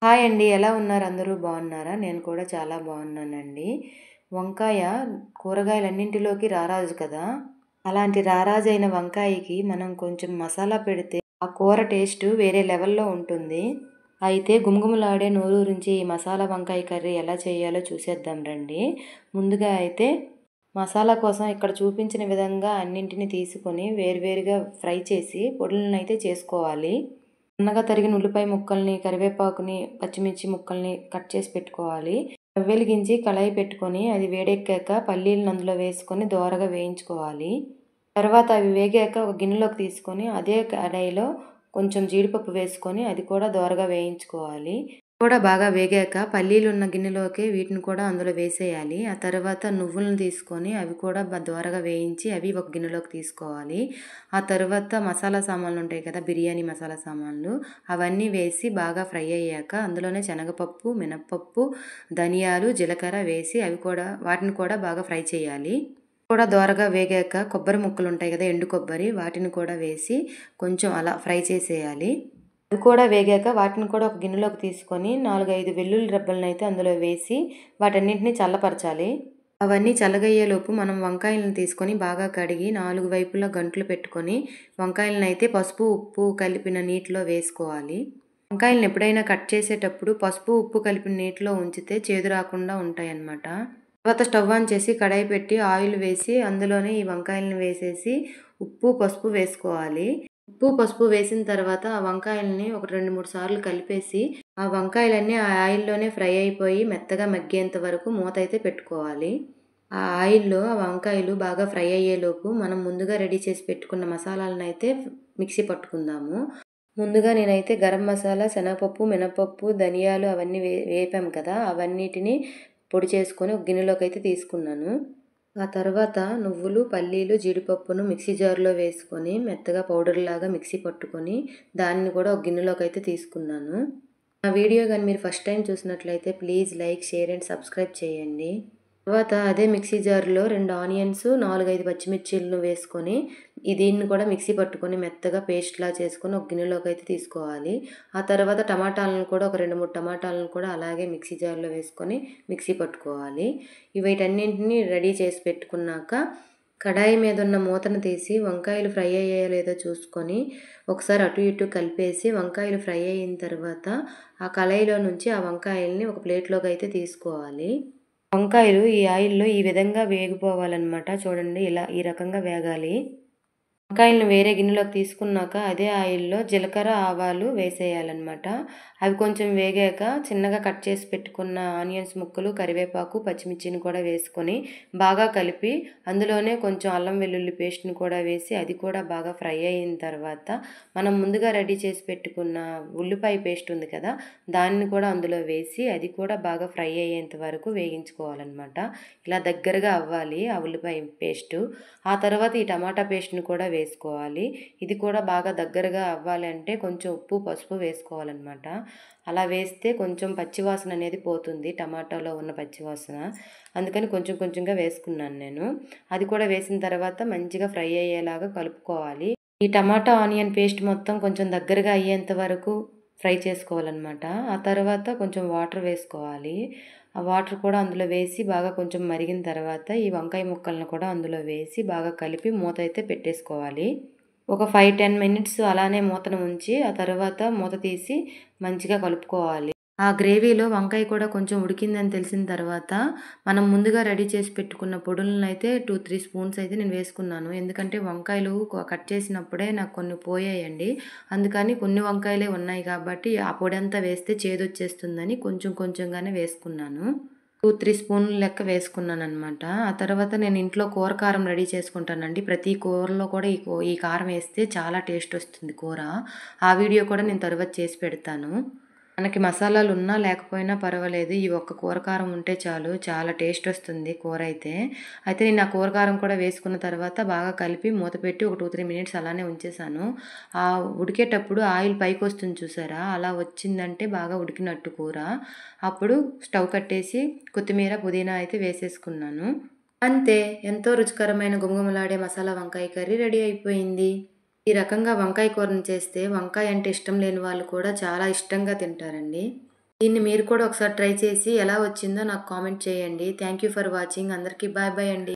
Hi అండి. ఎలా ఉన్నారు? అందరూ బాగున్నారా? నేను కూడా చాలా బాగున్నానండి. వంకాయ కూరగాయలన్నింటిలోకి రారాజు కదా! అలాంటి రారాజైన వంకాయకి మనం కొంచెం మసాలా పెడితే ఆ కూర టేస్ట్ వేరే లెవెల్‌లో ఉంటుంది. అయితే గుమగుమలాడే నోరూరించే ఈ మసాలా వంకాయ కర్రీ ఎలా చేయాలో చూసేద్దాం రండి. ముందుగా అయితే మసాలా కోసం ఇక్కడ చూపించిన విధంగా అన్నింటిని తీసుకొని వేరువేరుగా ఫ్రై చేసి పొడులనైతే చేసుకోవాలి. సన్నగా తరిగిన ఉల్లిపాయ ముక్కల్ని, కరివేపాకుని, పచ్చిమిర్చి ముక్కల్ని కట్ చేసి పెట్టుకోవాలి. స్టవ్ వెలిగించి కళాయి పెట్టుకొని అది వేడెక్కాక పల్లీలను అందులో వేసుకొని దోరగా వేయించుకోవాలి. తర్వాత అవి వేగాక ఒక గిన్నెలోకి తీసుకొని అదే కడాయిలో కొంచెం జీడిపప్పు వేసుకొని అది కూడా దోరగా వేయించుకోవాలి. కూడా బాగా వేగాక పల్లీలు ఉన్న గిన్నెలోకి వీటిని కూడా అందులో వేసేయాలి. ఆ తర్వాత నువ్వులను తీసుకొని అవి కూడా దోరగా వేయించి అవి ఒక గిన్నెలోకి తీసుకోవాలి. ఆ తర్వాత మసాలా సామాన్లు ఉంటాయి కదా, బిర్యానీ మసాలా సామాన్లు అవన్నీ వేసి బాగా ఫ్రై అయ్యాక అందులోనే శనగపప్పు, మినప్పప్పు, ధనియాలు, జీలకర్ర వేసి వాటిని కూడా బాగా ఫ్రై చేయాలి. కూడా దోరగా వేగాక కొబ్బరి ముక్కలు ఉంటాయి కదా, ఎండు కొబ్బరి, వాటిని కూడా వేసి కొంచెం అలా ఫ్రై చేసేయాలి. అవి కూడా వేగాక వాటిని కూడా ఒక గిన్నెలోకి తీసుకొని 4, 5 వెల్లుల్లి రెబ్బలనైతే అందులో వేసి వాటన్నింటినీ చల్లపరచాలి. అవన్నీ చల్లగయ్యేలోపు మనం వంకాయలను తీసుకొని బాగా కడిగి 4 వైపులా గంట్లు పెట్టుకొని వంకాయలనైతే పసుపు, ఉప్పు కలిపిన నీటిలో వేసుకోవాలి. వంకాయలను ఎప్పుడైనా కట్ చేసేటప్పుడు పసుపు, ఉప్పు కలిపిన నీటిలో ఉంచితే చేదు రాకుండా ఉంటాయన్నమాట. తర్వాత స్టవ్ ఆన్ చేసి కడాయి పెట్టి ఆయిల్ వేసి అందులోనే ఈ వంకాయలను వేసేసి ఉప్పు, పసుపు వేసుకోవాలి. ఉప్పు, పసుపు వేసిన తర్వాత ఆ వంకాయలని ఒక 2, 3 సార్లు కలిపేసి ఆ వంకాయలన్నీ ఆ ఆయిల్లోనే ఫ్రై అయిపోయి మెత్తగా మగ్గేంత వరకు మూత అయితే పెట్టుకోవాలి. ఆ ఆయిల్‌లో ఆ వంకాయలు బాగా ఫ్రై అయ్యేలోపు మనం ముందుగా రెడీ చేసి పెట్టుకున్న మసాలాలనైతే మిక్సీ పట్టుకుందాము. ముందుగా నేనైతే గరం మసాలా, శనగపప్పు, మినపప్పు, ధనియాలు అవన్నీ వేపాం కదా! అవన్నిటిని పొడి చేసుకొని ఒక గిన్నెలోకైతే తీసుకున్నాను. ఆ తర్వాత నువ్వులు, పల్లీలు, జీడిపప్పును మిక్సీ జార్‌లో వేసుకొని మెత్తగా పౌడర్‌లాగా మిక్సీ పట్టుకొని దాన్ని కూడా ఒక గిన్నెలోకైతే తీసుకున్నాను. నా వీడియో గాని మీరు ఫస్ట్ టైం చూసినట్లయితే please like, share and subscribe చేయండి. తర్వాత అదే మిక్సీ జార్‌లో 2 ఆనియన్స్, 4, 5 పచ్చిమిర్చీలను వేసుకొని దీన్ని కూడా మిక్సీ పట్టుకొని మెత్తగా పేస్ట్‌లా చేసుకొని ఒక గిన్నెలోకైతే తీసుకోవాలి. ఆ తర్వాత టమాటాలను కూడా ఒక 2, 3 టమాటాలను కూడా అలాగే మిక్సీ జార్‌లో వేసుకొని మిక్సీ పట్టుకోవాలి. వీటన్నింటిని రెడీ చేసి పెట్టుకున్నాక కడాయి మీద ఉన్న మూతను తీసి వంకాయలు ఫ్రై అయ్యాయో లేదో చూసుకొని ఒకసారి అటు ఇటు కలిపేసి వంకాయలు ఫ్రై అయిన తర్వాత ఆ కళాయిలో నుంచి ఆ వంకాయల్ని ఒక ప్లేట్‌లోకి అయితే తీసుకోవాలి. వంకాయలు ఈ ఆయిల్‌లో ఈ విధంగా వేగిపోవాలన్నమాట. చూడండి ఇలా ఈ రకంగా వేగాలి. వంకాయలను వేరే గిన్నెలోకి తీసుకున్నాక అదే ఆయిల్‌లో జీలకర్ర, ఆవాలు వేసేయాలన్నమాట. అవి కొంచెం వేగాక చిన్నగా కట్ చేసి పెట్టుకున్న ఆనియన్స్ ముక్కలు, కరివేపాకు, పచ్చిమిర్చిని కూడా వేసుకొని బాగా కలిపి అందులోనే కొంచెం అల్లం వెల్లుల్లి పేస్ట్‌ని కూడా వేసి అది కూడా బాగా ఫ్రై అయిన తర్వాత మనం ముందుగా రెడీ చేసి పెట్టుకున్న ఉల్లిపాయ పేస్ట్ ఉంది కదా! దాన్ని కూడా అందులో వేసి అది కూడా బాగా ఫ్రై అయ్యేంత వరకు వేగించుకోవాలన్నమాట. ఇలా దగ్గరగా అవ్వాలి ఆ ఉల్లిపాయ పేస్టు. ఆ తర్వాత ఈ టమాటా పేస్ట్‌ని కూడా వేసుకోవాలి. ఇది కూడా బాగా దగ్గరగా అవ్వాలి అంటే కొంచెం ఉప్పు, పసుపు వేసుకోవాలన్నమాట. అలా వేస్తే కొంచెం పచ్చివాసన అనేది పోతుంది, టమాటాలో ఉన్న పచ్చివాసన. అందుకని కొంచెం కొంచెంగా వేసుకున్నాను నేను. అది కూడా వేసిన తర్వాత మంచిగా ఫ్రై అయ్యేలాగా కలుపుకోవాలి. ఈ టమాటా ఆనియన్ పేస్ట్ మొత్తం కొంచెం దగ్గరగా అయ్యేంత వరకు ఫ్రై చేసుకోవాలన్నమాట. ఆ తర్వాత కొంచెం వాటర్ వేసుకోవాలి. ఆ వాటర్ కూడా అందులో వేసి బాగా కొంచెం మరిగిన తర్వాత ఈ వంకాయ ముక్కలను కూడా అందులో వేసి బాగా కలిపి మూత అయితే పెట్టేసుకోవాలి. ఒక 5, 10 మినిట్స్ అలానే మూతను ఉంచి ఆ తర్వాత మూత తీసి మంచిగా కలుపుకోవాలి. ఆ గ్రేవీలో వంకాయ కూడా కొంచెం ఉడికిందని తెలిసిన తర్వాత మనం ముందుగా రెడీ చేసి పెట్టుకున్న పొడులనైతే 2, 3 స్పూన్స్ అయితే నేను వేసుకున్నాను. ఎందుకంటే వంకాయలు కట్ చేసినప్పుడే నాకు కొన్ని పోయాయండి. అందుకని కొన్ని వంకాయలే ఉన్నాయి కాబట్టి ఆ పొడంతా వేస్తే చేదొచ్చేస్తుందని కొంచెం కొంచెంగానే వేసుకున్నాను. 2, 3 స్పూన్లు లెక్క వేసుకున్నాననమాట. ఆ తర్వాత నేను ఇంట్లో కూర కారం రెడీ చేసుకుంటానండి. ప్రతి కూరలో కూడా ఈ కారం వేస్తే చాలా టేస్ట్ వస్తుంది కూర. ఆ వీడియో కూడా నేను తర్వాత చేసి పెడతాను. మనకి మసాలాలు ఉన్నా లేకపోయినా పర్వాలేదు. ఈ ఒక్క కూర కారం ఉంటే చాలు. చాలా టేస్ట్ వస్తుంది కూర అయితే. అయితే నేను ఆ కూర కారం కూడా వేసుకున్న తర్వాత బాగా కలిపి మూత పెట్టి ఒక 2, 3 మినిట్స్ అలానే ఉంచేసాను. ఉడికేటప్పుడు ఆయిల్ పైకొస్తుంది చూసారా? అలా వచ్చిందంటే బాగా ఉడికినట్టు కూర. అప్పుడు స్టవ్ కట్టేసి కొత్తిమీర, పుదీనా అయితే వేసేసుకున్నాను. అంతే, ఎంతో రుచికరమైన గుమగుమలాడే మసాలా వంకాయ కర్రీ రెడీ అయిపోయింది. ఈ రకంగా వంకాయ కూరను చేస్తే వంకాయ అంటే ఇష్టం లేని వాళ్ళు కూడా చాలా ఇష్టంగా తింటారండి. దీన్ని మీరు కూడా ఒకసారి ట్రై చేసి ఎలా వచ్చిందో నాకు కామెంట్ చేయండి. Thank you for watching. అందరికీ బాయ్ బాయ్ అండి.